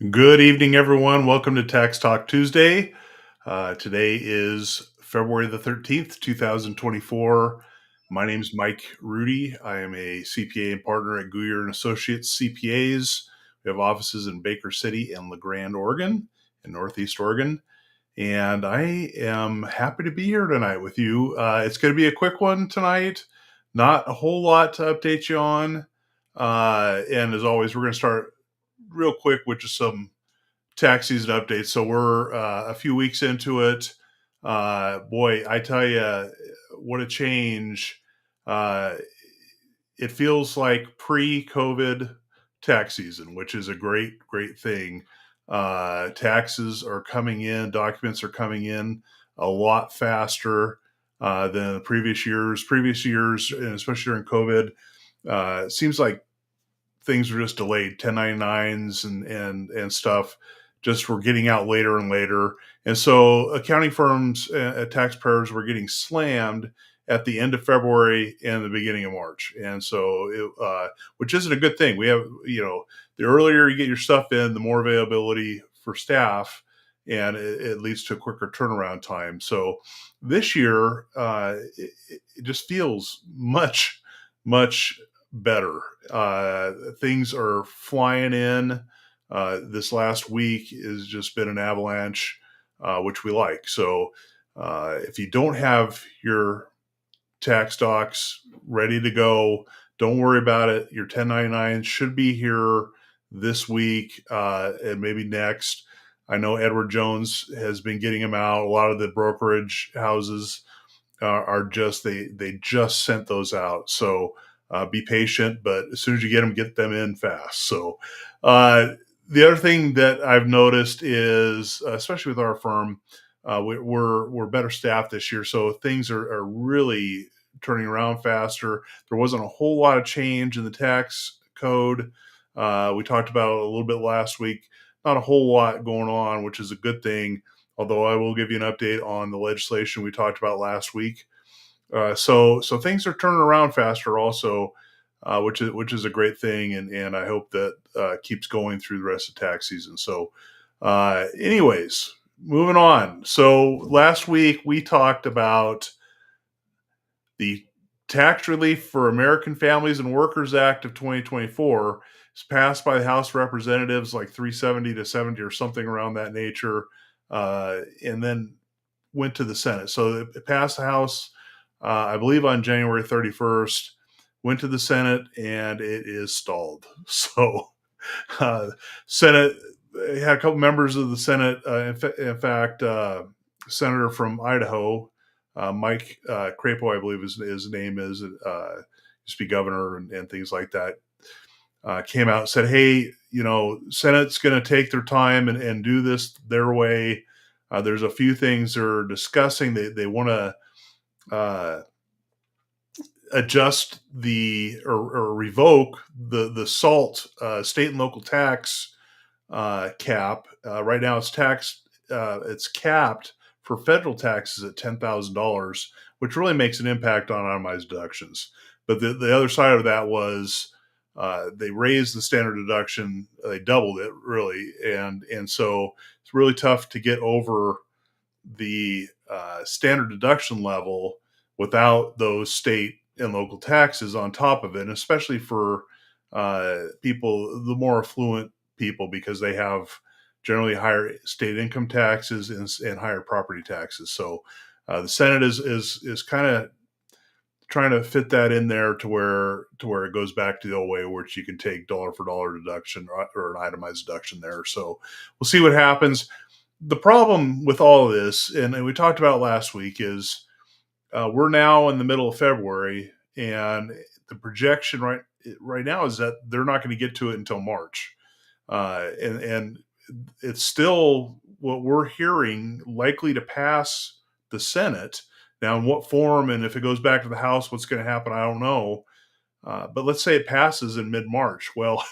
Good evening, everyone. Welcome to Tax Talk Tuesday. Today is February the 13th, 2024. My name is Mike Rudy. I am a CPA and partner at Guyer and Associates CPAs. We have offices in Baker City and LeGrand, Oregon, in Northeast Oregon. And I am happy to be here tonight with you. It's going to be a quick one tonight, not a whole lot to update you on. And as always, we're going to start real quick with just some tax season updates. So we're a few weeks into it. Boy, I tell you, what a change. Uh, it feels like pre-COVID tax season, which is a great thing. Taxes are coming in, documents are coming in a lot faster than the previous years. Previous years, and especially during COVID, it seems like things were just delayed. 1099s and stuff just were getting out later and later, and so accounting firms, taxpayers were getting slammed at the end of February and the beginning of March, and so which isn't a good thing. We have, the earlier you get your stuff in, the more availability for staff, and it leads to a quicker turnaround time. So this year, it just feels much better. Things are flying in. This last week has just been an avalanche, which we like. So if you don't have your tax docs ready to go, don't worry about it. Your 1099 should be here this week and maybe next. I know Edward Jones has been getting them out. A lot of the brokerage houses are just they just sent those out. So be patient, but as soon as you get them in fast. So the other thing that I've noticed is, especially with our firm, we're better staffed this year, so things are really turning around faster. There wasn't a whole lot of change in the tax code. We talked about it a little bit last week. Not a whole lot going on, which is a good thing. Although I will give you an update on the legislation we talked about last week. So things are turning around faster also, which is a great thing, and I hope that keeps going through the rest of tax season. So, anyways, moving on. So last week we talked about the Tax Relief for American Families and Workers Act of 2024. It's passed by the House of Representatives, like 370 to 70 or something around that nature, and then went to the Senate. So it passed the House, I believe, on January 31st, went to the Senate, and it is stalled. So Senate had a couple members of the Senate. In fact, Senator from Idaho, Mike Crapo, I believe his name is, used to be governor and things like that, came out and said, hey, Senate's going to take their time and do this their way. There's a few things they're discussing. They want to adjust or revoke the SALT, state and local tax cap. Right now, it's capped for federal taxes at $10,000, which really makes an impact on itemized deductions. But the other side of that was they raised the standard deduction, they doubled it really, and so it's really tough to get over the standard deduction level without those state and local taxes on top of it, and especially for people, the more affluent people, because they have generally higher state income taxes and higher property taxes. So the Senate is kind of trying to fit that in there to where it goes back to the old way, which you can take dollar for dollar deduction or an itemized deduction there. So we'll see what happens. The problem with all of this, and we talked about last week, is we're now in the middle of February, and the projection right now is that they're not going to get to it until March, and it's still what we're hearing likely to pass the Senate. Now, in what form, and if it goes back to the House, what's going to happen, I don't know. But let's say it passes in mid-March. Well,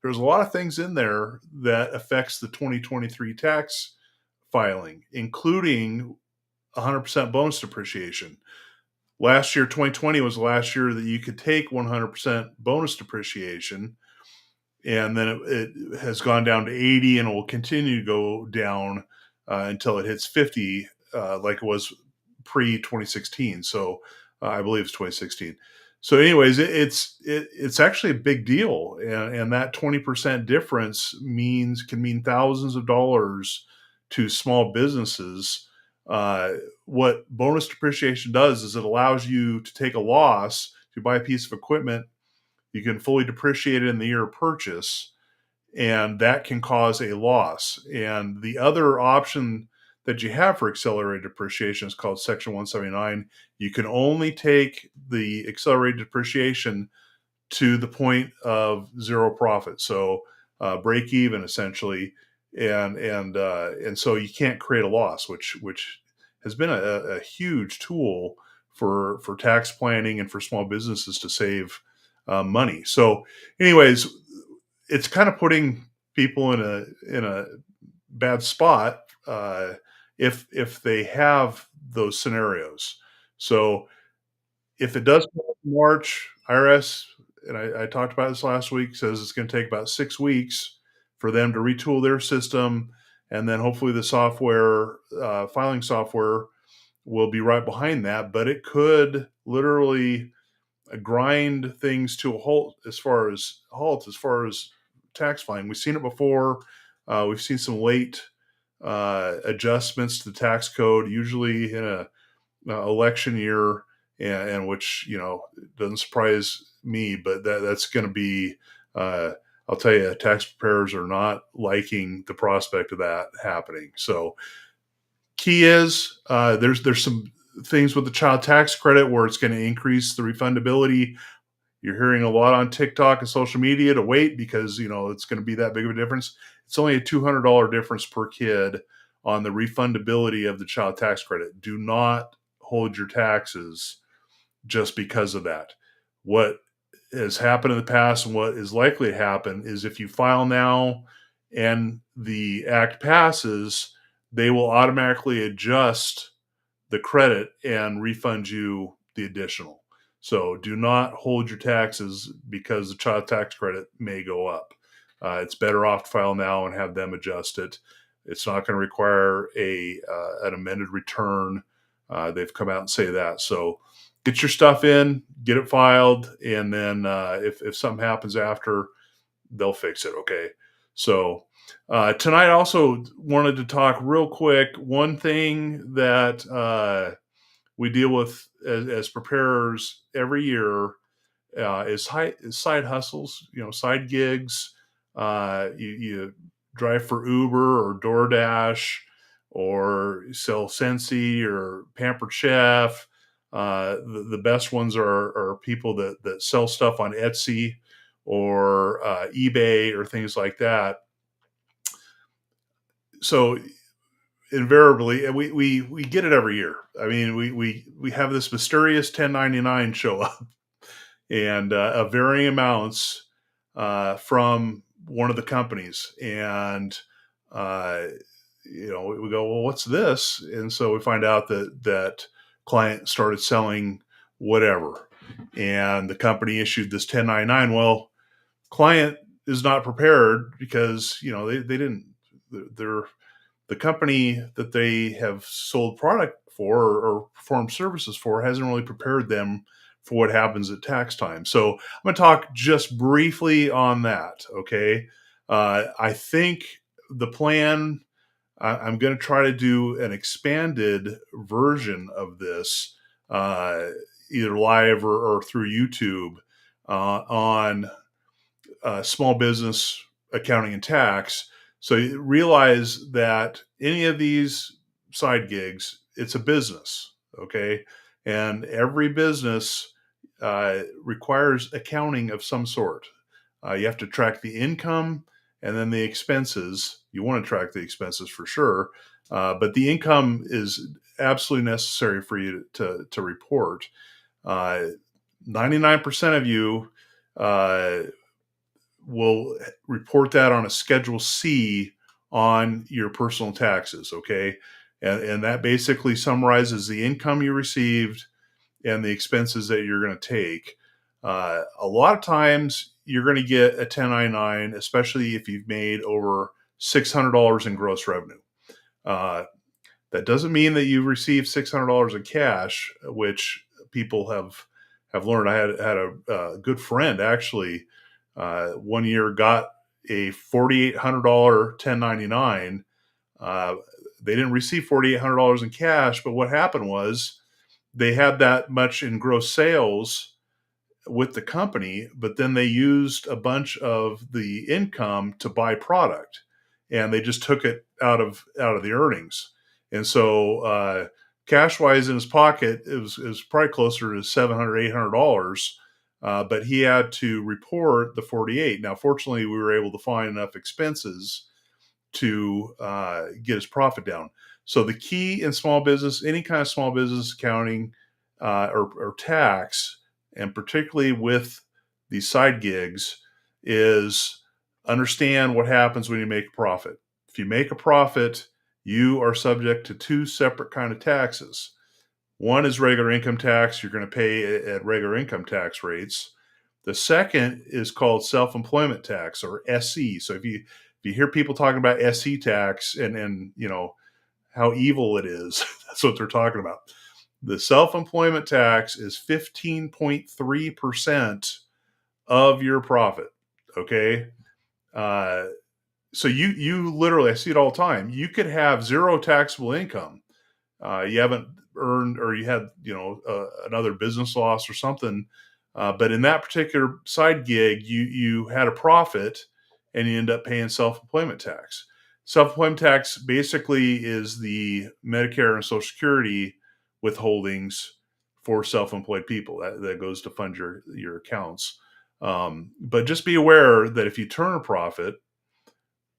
there's a lot of things in there that affects the 2023 tax filing, including 100% bonus depreciation. Last year, 2020, was the last year that you could take 100% bonus depreciation. and then it has gone down to 80, and it will continue to go down until it hits 50, like it was pre 2016. So I believe it's 2016. So, anyways, it's actually a big deal, and that 20% difference can mean thousands of dollars to small businesses. Uh, what bonus depreciation does is it allows you to take a loss to buy a piece of equipment. You can fully depreciate it in the year of purchase, and that can cause a loss. And the other option that you have for accelerated depreciation is called Section 179. You can only take the accelerated depreciation to the point of zero profit, so break even essentially, and so you can't create a loss, which has been a huge tool for tax planning and for small businesses to save money. So, anyways, it's kind of putting people in a bad spot if they have those scenarios. So if it does come up in March, IRS, and I talked about this last week, says it's going to take about 6 weeks for them to retool their system, and then hopefully the software, filing software, will be right behind that. But it could literally grind things to a halt as far as tax filing. We've seen it before. We've seen some late adjustments to the tax code, usually in a election year, and which doesn't surprise me, but that's going to be. I'll tell you, tax preparers are not liking the prospect of that happening. So, key is there's some things with the child tax credit where it's going to increase the refundability. You're hearing a lot on TikTok and social media to wait because it's going to be that big of a difference. It's only a $200 difference per kid on the refundability of the child tax credit. Do not hold your taxes just because of that. What has happened in the past and what is likely to happen is if you file now and the act passes, they will automatically adjust the credit and refund you the additional. So do not hold your taxes because the child tax credit may go up. It's better off to file now and have them adjust it. It's not going to require an amended return. They've come out and say that. So get your stuff in, get it filed, and then if something happens after, they'll fix it. Okay. So tonight, I also wanted to talk real quick. One thing that we deal with as preparers every year is side hustles, side gigs. You drive for Uber or DoorDash or sell Scentsy or Pampered Chef. The best ones are people that sell stuff on Etsy or eBay or things like that. So invariably, and we get it every year. I mean, we have this mysterious 1099 show up, and of varying amounts from one of the companies, and we go, well, what's this? And so we find out that client started selling whatever, and the company issued this 1099. Well, client is not prepared because they didn't. They're the company that they have sold product for or performed services for hasn't really prepared them for what happens at tax time. So I'm going to talk just briefly on that. Okay. I think the plan, I'm going to try to do an expanded version of this, either live or through YouTube, on small business accounting and tax. So you realize that any of these side gigs, it's a business, okay? And every business requires accounting of some sort. You have to track the income and then the expenses. You want to track the expenses for sure, but the income is absolutely necessary for you to report. 99% of you will report that on a Schedule C on your personal taxes, okay? And that basically summarizes the income you received and the expenses that you're going to take. A lot of times you're going to get a 1099, especially if you've made over $600 in gross revenue. Uh, that doesn't mean that you receive $600 in cash, which people have learned. I had a good friend actually one year got a $4,800 1099. Uh, they didn't receive $4,800 in cash, but what happened was they had that much in gross sales with the company, but then they used a bunch of the income to buy product, and they just took it out of the earnings. And so, cash wise in his pocket, it was probably closer to $700, $800. But he had to report the 48. Now, fortunately, we were able to find enough expenses to get his profit down. So the key in small business, any kind of small business accounting or tax, and particularly with these side gigs, is understand what happens when you make a profit. If you make a profit, you are subject to two separate kind of taxes. One is regular income tax. You're going to pay at regular income tax rates. The second is called self-employment tax, or SE. So if you hear people talking about SE tax and how evil it is, that's what they're talking about. The self-employment tax is 15.3% of your profit. Okay. Uh, so you literally, I see it all the time. You could have zero taxable income. You haven't earned, or you had another business loss or something. But in that particular side gig, you had a profit, and you end up paying self-employment tax. Self-employment tax basically is the Medicare and Social Security withholdings for self-employed people. That goes to fund your accounts. But just be aware that if you turn a profit,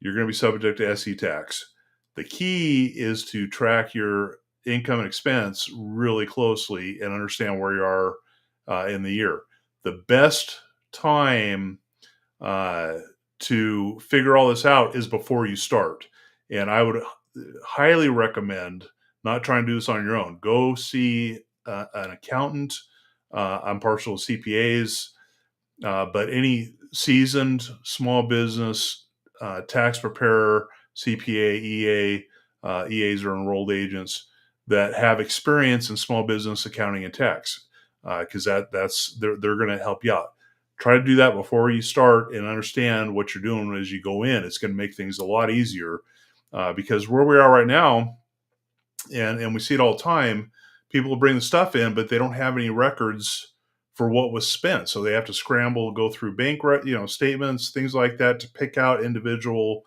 you're going to be subject to SE tax. The key is to track your income and expense really closely and understand where you are in the year. The best time to figure all this out is before you start. And I would highly recommend not trying to do this on your own. Go see an accountant. I'm partial to CPAs, but any seasoned small business tax preparer, CPA, EA, EAs are enrolled agents that have experience in small business accounting and tax, because they're going to help you out. Try to do that before you start and understand what you're doing as you go in. It's going to make things a lot easier, because where we are right now, and we see it all the time, people will bring the stuff in, but they don't have any records for what was spent. So they have to scramble, go through bank, statements, things like that to pick out individual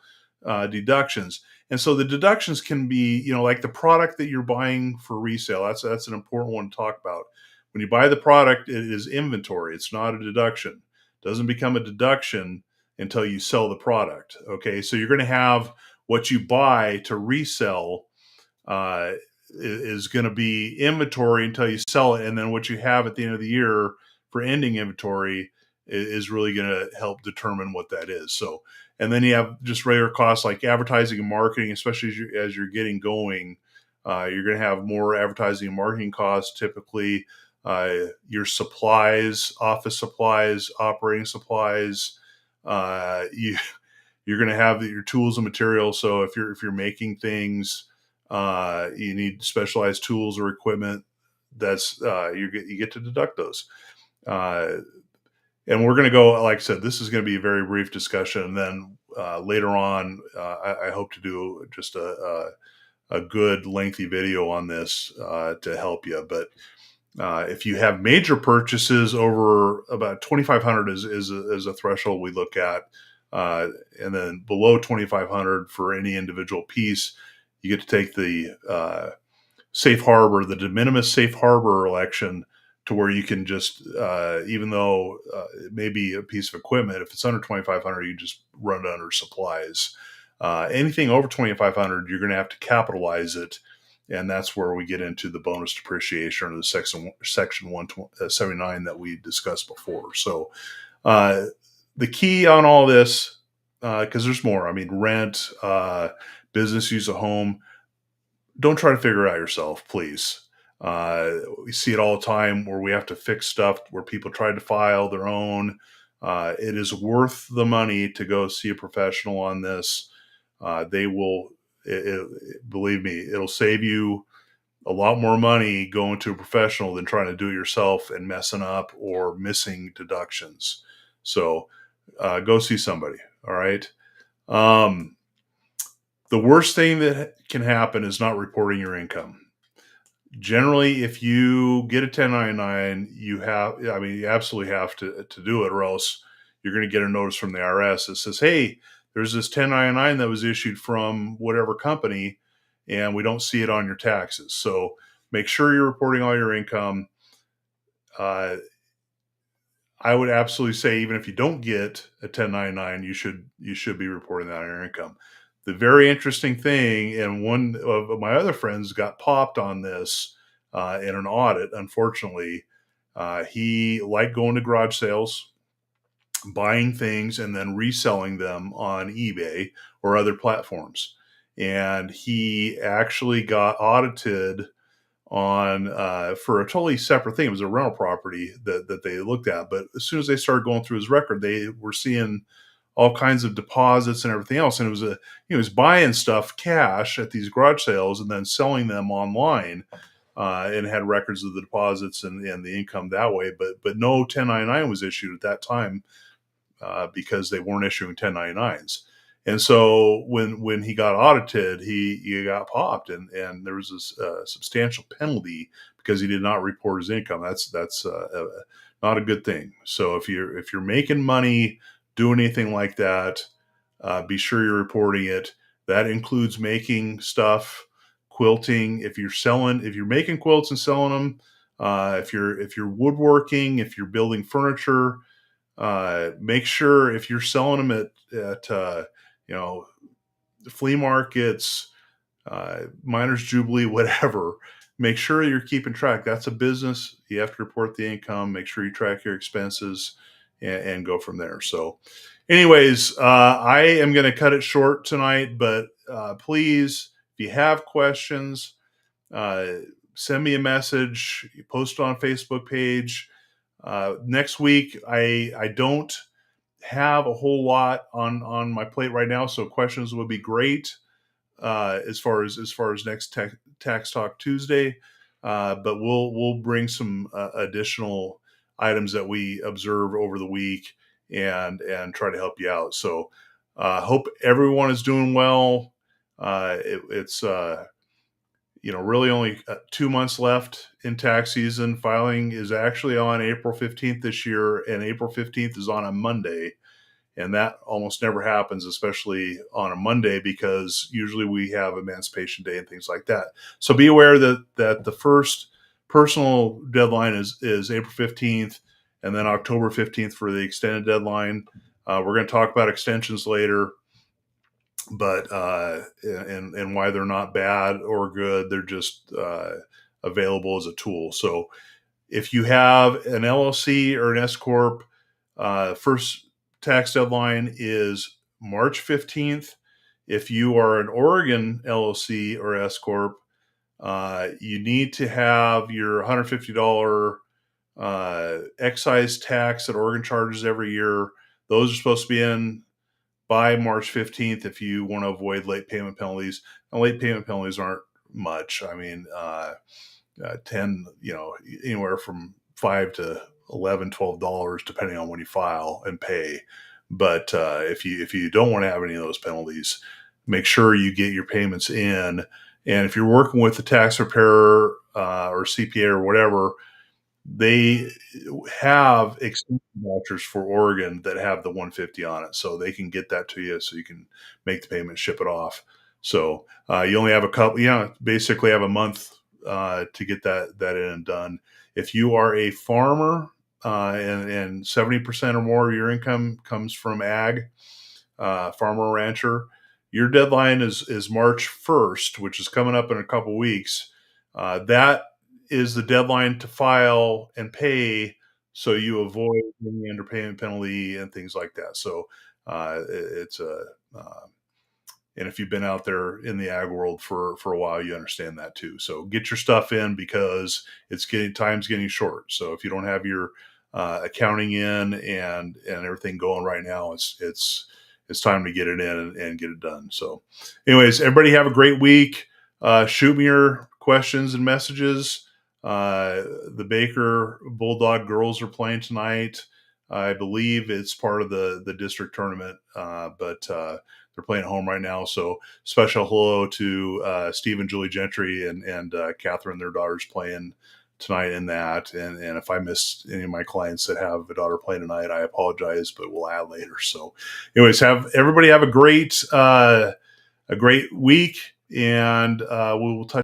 deductions. And so the deductions can be, like the product that you're buying for resale. That's an important one to talk about. When you buy the product, it is inventory. It's not a deduction. It doesn't become a deduction until you sell the product. Okay, so you're going to have what you buy to resell uh, is going to be inventory until you sell it, and then what you have at the end of the year for ending inventory is really going to help determine what that is. So, and then you have just regular costs like advertising and marketing, especially as you're getting going. You're going to have more advertising and marketing costs typically. Your supplies, office supplies, operating supplies. You're going to have your tools and materials. So if you're making things, you need specialized tools or equipment. That's you get to deduct those. Uh, and we're going to go, like I said, this is going to be a very brief discussion. And then later on, I hope to do just a good lengthy video on this to help you. But if you have major purchases over about 2,500 is a threshold we look at, and then below 2,500 for any individual piece, you get to take the safe harbor, the de minimis safe harbor election, to where you can just, even though it may be a piece of equipment, if it's under 2,500, you just run it under supplies. Anything over 2,500, you're going to have to capitalize it. And that's where we get into the bonus depreciation, or the section 179 that we discussed before. So the key on all this, because there's more. I mean, rent, business use of home. Don't try to figure it out yourself, please. We see it all the time where we have to fix stuff where people try to file their own. It is worth the money to go see a professional on this. They will, believe me, it'll save you a lot more money going to a professional than trying to do it yourself and messing up or missing deductions. So go see somebody. All right. Um, the worst thing that can happen is not reporting your income. Generally, if you get a 1099, you absolutely have to do it, or else you're going to get a notice from the IRS that says, hey, there's this 1099 that was issued from whatever company, and we don't see it on your taxes. So make sure you're reporting all your income. Uh, I would absolutely say, even if you don't get a 1099, you should be reporting that on your income. The very interesting thing, and one of my other friends got popped on this in an audit. Unfortunately, he liked going to garage sales, buying things, and then reselling them on eBay or other platforms. And he actually got audited on for a totally separate thing. It was a rental property that they looked at, but as soon as they started going through his record, they were seeing all kinds of deposits and everything else. And it was he was buying stuff cash at these garage sales and then selling them online, and had records of the deposits and the income that way. But no 1099 was issued at that time, because they weren't issuing 1099s. And so when he got audited, he got popped, and there was this substantial penalty because he did not report his income. That's not a good thing. So if you're making money doing anything like that, be sure you're reporting it. That includes making stuff, quilting. If you're making quilts and selling them, if you're woodworking, if you're building furniture, make sure if you're selling them at you know flea markets, miners jubilee, whatever, make sure you're keeping track. That's a business. You have to report the income, make sure you track your expenses, and go from there. So anyways, I am going to cut it short tonight, but please, if you have questions, uh, send me a message, you post it on Facebook page. Next week, I don't have a whole lot on my plate right now, so questions would be great, as far as next Tax Talk Tuesday. But we'll bring some additional items that we observe over the week and try to help you out. So hope everyone is doing well. It's really only 2 months left in tax season. Filing is actually on April 15th this year, and April 15th is on a Monday. And that almost never happens, especially on a Monday, because usually we have Emancipation Day and things like that. So be aware that the first personal deadline is April 15th, and then October 15th for the extended deadline. We're going to talk about extensions later, but and why they're not bad or good. They're just available as a tool. So if you have an LLC or an S corp, first tax deadline is March 15th. If you are an Oregon LLC or S corp, you need to have your $150 excise tax that Oregon charges every year. Those are supposed to be in by March 15th if you want to avoid late payment penalties. And late payment penalties aren't much. I mean, 10, anywhere from 5 to 11, $12, depending on when you file and pay. But if you don't want to have any of those penalties, make sure you get your payments in. And if you're working with a tax preparer or CPA or whatever, they have extension vouchers for Oregon that have the 150 on it, so they can get that to you, so you can make the payment, ship it off. So you only have a couple, basically have a month to get that in and done. If you are a farmer, and 70% or more of your income comes from ag, farmer rancher, your deadline is March 1st, which is coming up in a couple weeks. That is the deadline to file and pay, so you avoid any underpayment penalty and things like that. So it's a And if you've been out there in the ag world for a while, you understand that too. So get your stuff in because time's getting short. So if you don't have your accounting in and everything going right now, it's time to get it in and get it done. So, anyways, everybody have a great week. Shoot me your questions and messages. The Baker Bulldog girls are playing tonight. I believe it's part of the district tournament, but they're playing at home right now. So special hello to Steve and Julie Gentry and Catherine, their daughter's playing tonight in that. And if I missed any of my clients that have a daughter playing tonight, I apologize, but we'll add later. So anyways, everybody have a great week, and we will touch